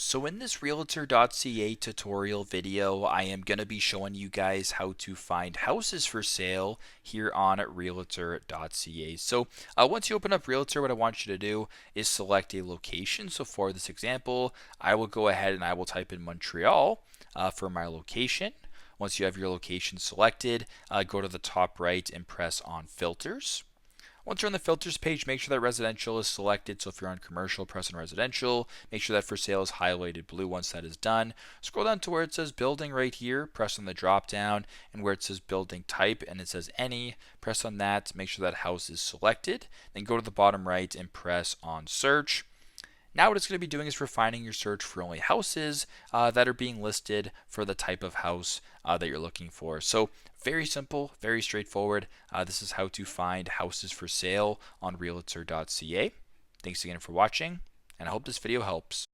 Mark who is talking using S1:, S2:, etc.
S1: So in this Realtor.ca tutorial video, I am going to be showing you guys how to find houses for sale here on Realtor.ca. So once you open up Realtor, what I want you to do is select a location. So for this example, I will go ahead and I will type in Montreal for my location. Once you have your location selected, go to the top right and press on Filters. Once you're on the filters page, make sure that residential is selected. So if you're on commercial, press on residential. Make sure that for sale is highlighted blue once that is done. Scroll down to where it says building right here. Press on the drop down, and where it says building type and it says any, press on that. Make sure that house is selected. Then go to the bottom right and press on search. Now what it's going to be doing is refining your search for only houses that are being listed for the type of house that you're looking for. So very simple, very straightforward. This is how to find houses for sale on Realtor.ca. Thanks again for watching, and I hope this video helps.